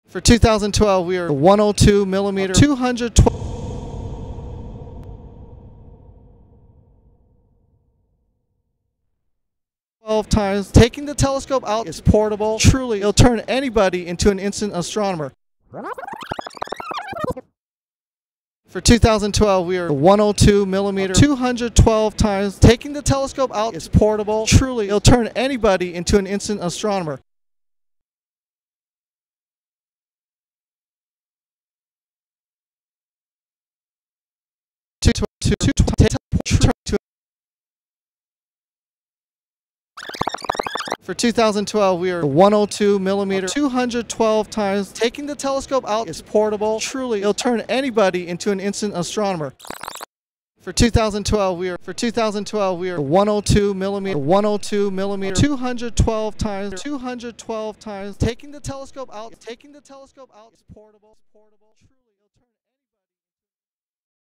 For 2012, we are 102 millimeter, 212 times. Taking the telescope out is portable. Truly, it'll turn anybody into an instant astronomer. For 2012, we are 102 millimeter, 212 times. Taking the telescope out is portable. Truly, it'll turn anybody into an instant astronomer. For 2012, we are 102 millimeter, 212 times. Taking the telescope out is portable. Truly, it'll turn anybody into an instant astronomer. For 2012, we are 102 millimeter, 212 times, 212 times. Taking the telescope out is portable. Truly, it'll turn